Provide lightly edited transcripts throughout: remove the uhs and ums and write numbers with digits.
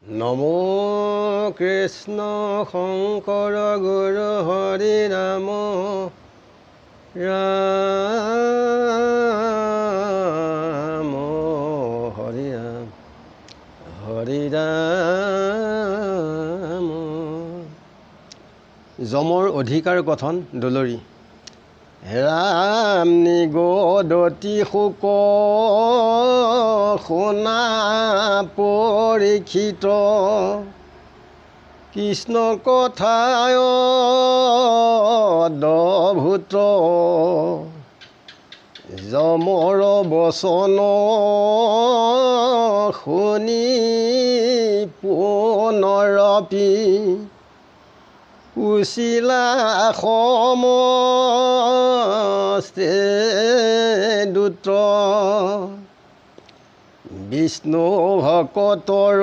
নমো কৃষ্ণ শংকৰ গুৰু হৰি ৰাম ৰাম হৰি ৰাম হৰি ৰাম। যমৰ অধিকাৰ কথন দুলৰি ৰাম নিগদতি শোক শুনা পৰীক্ষিত কৃষ্ণ কথায় অদ্ভুত যমৰ বচন শুনি পুনৰপি উচিলা সমস্তে দূত বিষ্ণু ভকতৰ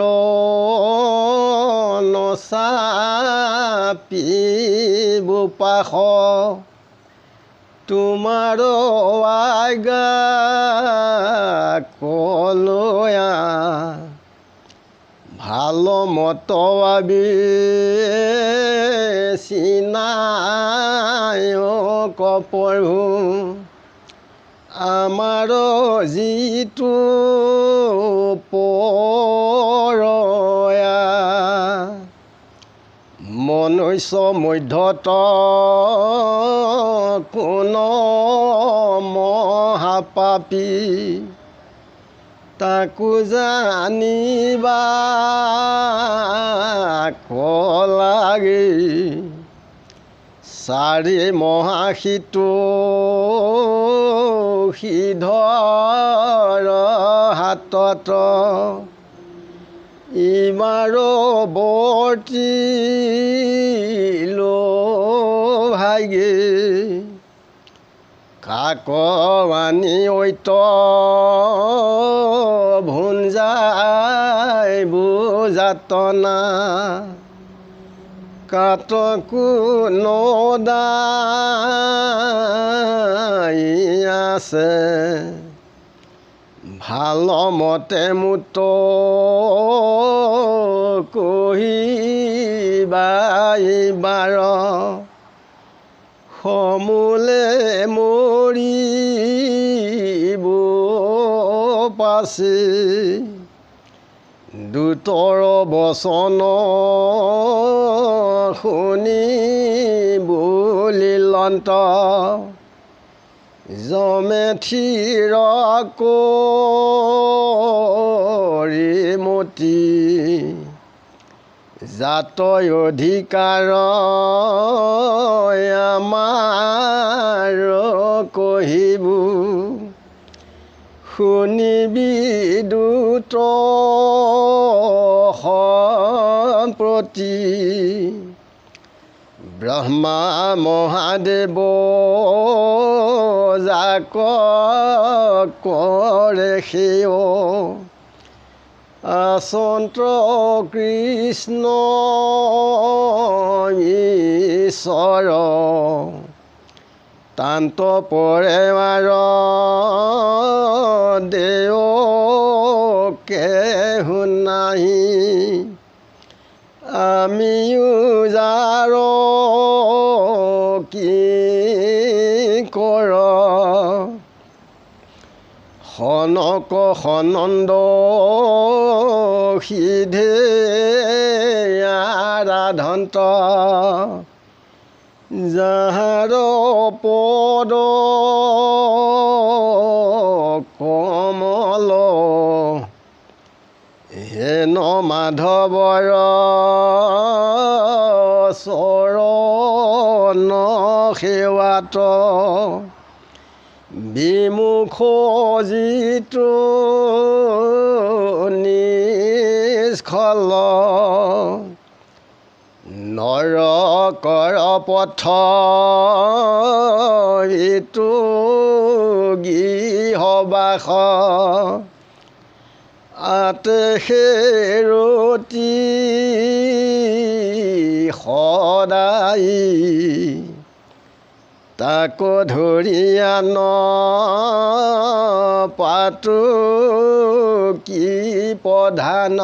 নচাপিব পাশ তোমাৰ আজ্ঞা কলয়া ভাল মত চিনায় কপৰু আমাৰ যিটো পৰয়া মনুষ্য মধ্যত কোন মহাপাপী তাকো জানিবা লাগে চাৰি মহাশিটো সিধৰ হাতত ইমাৰ বৰ্তি ভাগে কাকৱানী ঐত ভুঞ্জাই বুজাতনা কাতকো নদাই আছে ভাল মতে মুত কহিবাৰ সমূলে মৰিব পাছে দূতৰ বচন শুনি বুলিলন্ত যমে থিৰ কৰিমতি জাত অধিকাৰ আমাৰ কহিব শুনিবি দূত সম্প্ৰতি ব্ৰহ্মা মহাদেৱ যাক কৰে সেৱ আচন্ত কৃষ্ণ ঈশ্বৰ তান্ত পৰেৱাৰ দেৱ কেহু নাহি আমিও যাৰ কি কৰ সনক সনন্দ সিধে আৰাধন্ত যাহাৰ পদ কমল হেন মাধৱৰ চৰণ সেৱাত বিমুখ যিটো নিষ্ফল নৰকৰ পথ ইটো গৃহবাস আতে সেৰতি সদায় তাকো ধৰিয়া ন পাতো কি প্ৰধান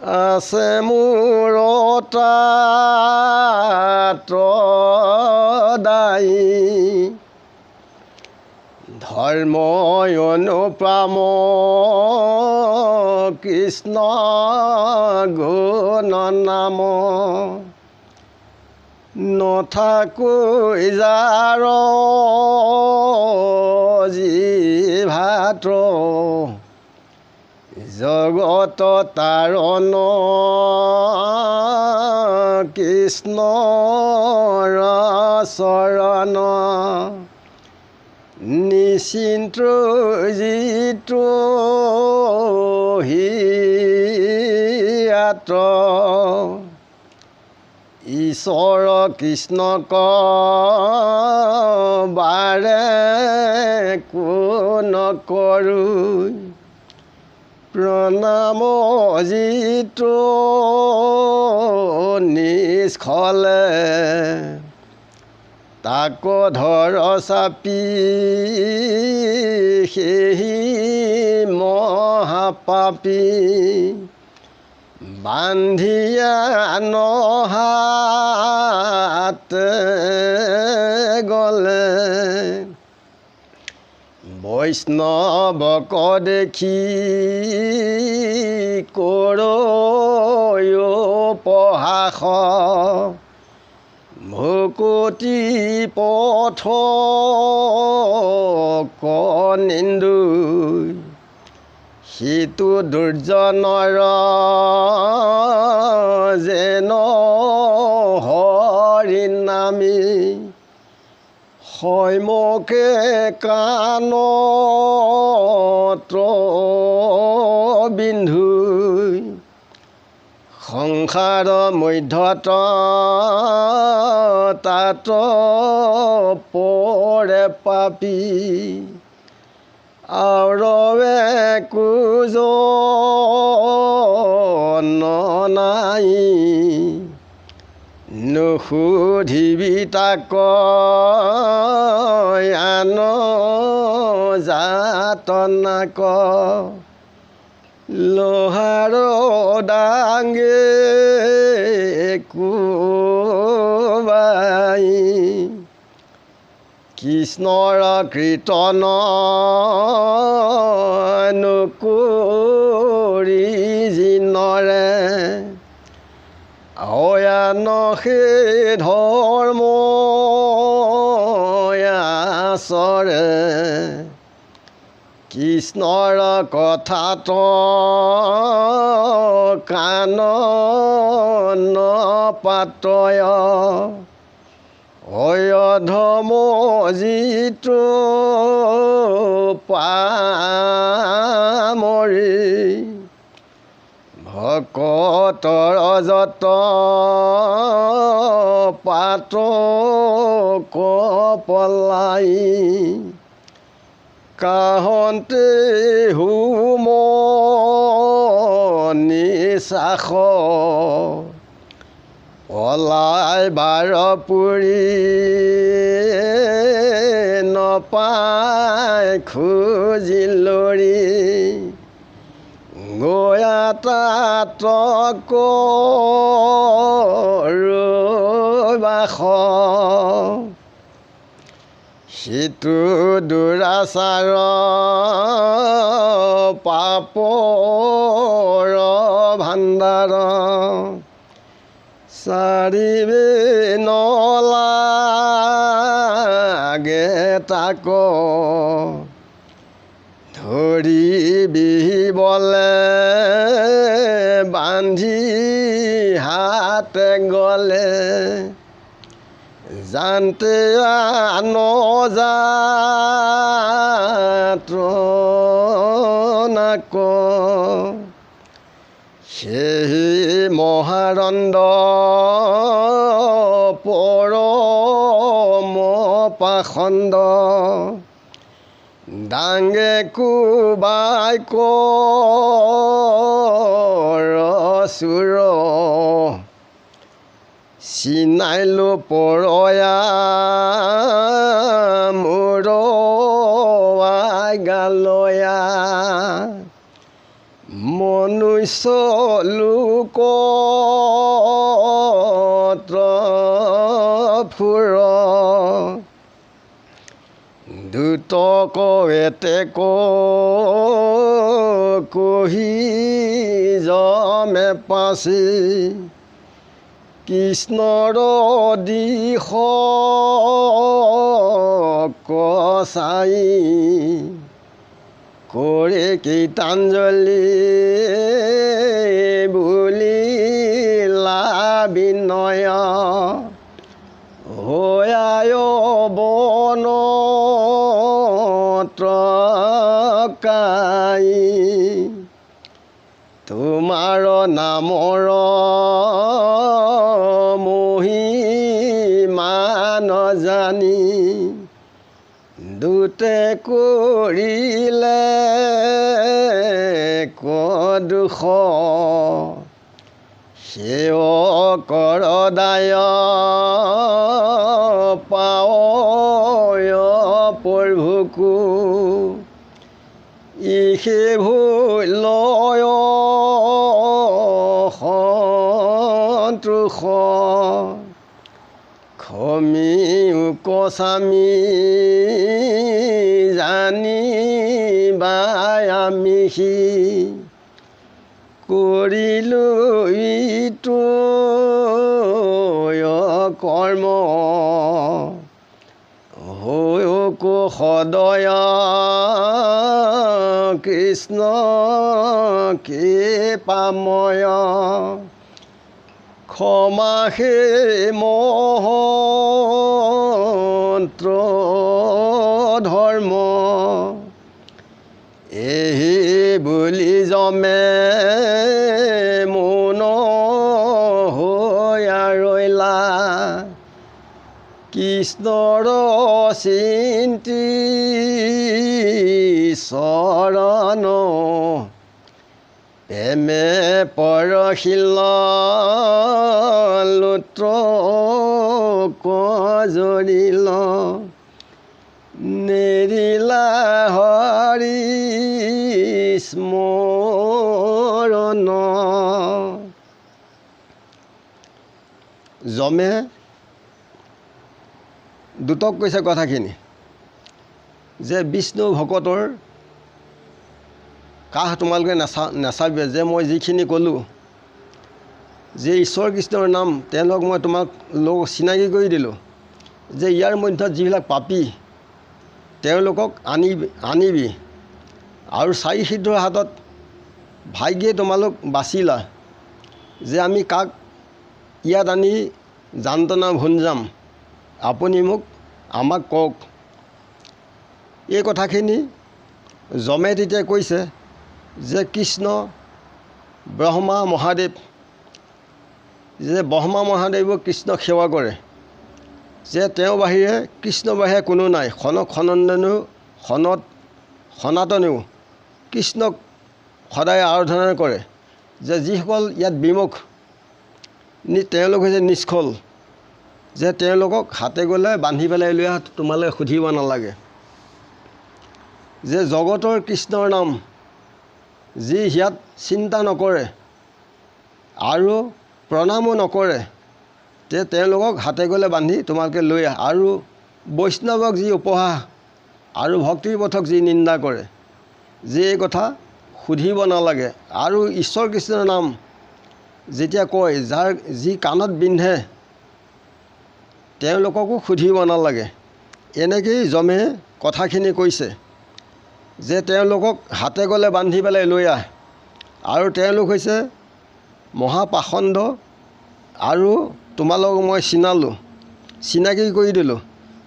আছে মোৰ তাত দায়ী ধৰ্ম অনুপম কৃষ্ণ গুণ নাম নথাকৈ যাৰ জিভাত জগত তাৰণ কৃষ্ণৰ চৰণ নিশ্চিন্ত যিটো হিয়াত ঈশ্বৰ কৃষ্ণক বাৰে কোন কৰোঁ প্ৰণাম যিটো নিষ্ফলে তাক ধৰ চাপি সেই মহাপাপী বান্ধিয়া নহাত গলে বৈষ্ণৱক দেখি কৰপহাস ভকতি পথ নিন্দু সিটো দুৰ্জনৰ যেন হৰি নামী হৈমকে কাণত বিন্ধু সংসাৰ মধ্যত তাত পৰে পাপী আৰৱে কুজন নাই নুসুধিবি তাক আন যাতনাক লোহাৰ ডাঙে কোবাই কৃষ্ণৰ কীৰ্তন নকৰি জিনৰে অয়ান সেই ধৰ্ম আচৰে কৃষ্ণৰ কথাত কাণ নপাতয় অধম যিটো পামৰি ভকতৰ যত পাত কপলাই কাহন্তে হুম নিশাস পলাই বাৰ পুৰি নপাই খুজিলৰি গয়া তাত বাস সিটো দুৰাচাৰ পাপৰ ভাণ্ডাৰ চাৰিবে নলাগে তাক ধৰি বিহিবলে বান্ধি হাতে গলে জানতে নজাত নাক সেই মহানন্দ পৰম পাখণ্ড ডাঙে কোবাই ৰচুৰ চিনাইলো পৰয়া মোৰ গালয়া মনুষ্য লোকত্ৰ ফুৰ দুটক এতেক কহি যমে পাছি কৃষ্ণৰ দিশ কচাই কৰে কীৰ্তাঞ্জলি বুলিলা বিনয় হৈ বনত্ৰকাই তোমাৰ নামৰ মহিমা নজানি দুতে কৰিলে কদুষ সেৱকৰ দায় পায় প্ৰভুকো ইহে ভুলয় সন্তোষ খমি কচামি জানি বাই আমিষি কৰিলোঁ ইটো কৰ্ম হৈক সদয় কৃষ্ণ কৃপাময় ক্ষমা হে মহন্ত্ৰ ধৰ্ম এই বুলি যমে মন হৈ ৰৈলা কৃষ্ণৰ চিন্তি চৰণ প্ৰেমে পৰশিল লুত্ৰ কজৰিল নেৰিলা হৰি স্মৰণ যমে দুটক কৈছে কথাখিনি যে বিষ্ণু ভকতৰ কাহ তোমালোকে নাচাবিয়ে যে মই যিখিনি ক'লোঁ যে ঈশ্বৰ কৃষ্ণৰ নাম তেওঁলোকক মই তোমাক চিনাকি কৰি দিলোঁ যে ইয়াৰ মধ্যত যিবিলাক পাপী তেওঁলোকক আনিবি আৰু চাৰি সিদ্ধৰ হাতত ভাগ্যে তোমালোক বাচিলা যে আমি কাক ইয়াত আনি যান্ত্ৰণা ভুঞ্জাম আপুনি আমাক কওক এই কথাখিনি যমে তেতিয়া কৈছে যে কৃষ্ণ ব্ৰহ্মা মহাদেৱ যে ব্ৰহ্মা মহাদেৱক কৃষ্ণক সেৱা কৰে যে তেওঁ বাহিৰে কৃষ্ণ বাহিৰে কোনো নাই সনাতনেও কৃষ্ণক সদায় আৰাধনা কৰে যে যিসকল ইয়াত বিমুখ তেওঁলোক হৈছে নিষ্ফল যে তেওঁলোকক হাতে গ'লে বান্ধি পেলাই লৈ তোমালোকে সুধিব নালাগে যে জগতৰ কৃষ্ণৰ নাম যি ইয়াত চিন্তা নকৰে আৰু প্ৰণামো নকৰে তেওঁলোকক হাতে গ'লে বান্ধি তোমালোকে লৈ আৰু বৈষ্ণৱক যি উপহাস আৰু ভক্তিৰ পথক যি নিন্দা কৰে যে এই কথা সুধিব নালাগে আৰু ঈশ্বৰ কৃষ্ণৰ নাম যেতিয়া কয় যাৰ যি কাণত বিন্ধে তেওঁলোককো সুধিব নালাগে এনেকেই যমে কথাখিনি কৈছে যে তেওঁলোকক হাতে গ'লে বান্ধি পেলাই লৈ আৰু তেওঁলোক হৈছে মহাপাষণ্ড আৰু তোমালোকক মই চিনাকি কৰি দিলোঁ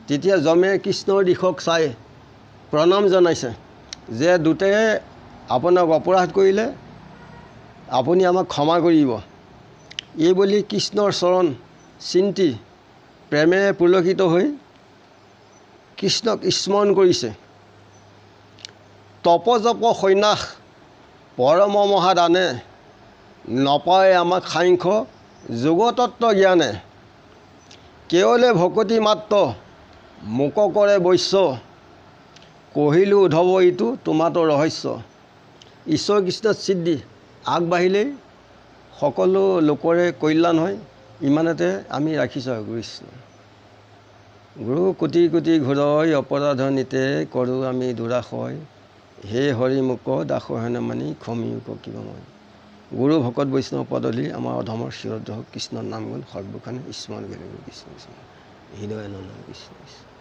তেতিয়া যমে কৃষ্ণৰ দিশক চাই প্ৰণাম জনাইছে যে দুটে আপোনাক অপৰাধ কৰিলে আপুনি আমাক ক্ষমা কৰিব এই বুলি কৃষ্ণৰ চৰণ চিন্তি প্ৰেমে পুলকিত হৈ কৃষ্ণক স্মৰণ কৰিছে তপজপ সন্যাস পৰম মহাদানে নপায় আমাক সাংখ্য যোগতত্ত্ব জ্ঞানে কেৱলে ভকতি মাত্ৰ মোক কৰে বৈশ্য কহিলোঁ উদ্ধৱ এইটো তোমাতো ৰহস্য ঈশ্বৰ কৃষ্ণ সিদ্ধি আগবাঢ়িলেই সকলো লোকৰে কল্যাণ হয়। ইমানতে আমি ৰাখিছোঁ আৰু কৃষ্ণ। গুৰু কোটি কোটি ঘূৰৈ অপৰাধ নিতে কৰোঁ আমি দুৰাশয়, হে হৰি মোক দাসৰ হেনে মানি ক্ষমিও কিবা মই। গুৰু ভকত বৈষ্ণৱ পদধূলি আমাৰ অধমৰ শিৰত হওক। কৃষ্ণৰ নাম গুণ সৰ্বখানে স্মৰণ কৰি কৃষ্ণ কৃষ্ণ হৃদয় নন্দ কৃষ্ণ কৃষ্ণ।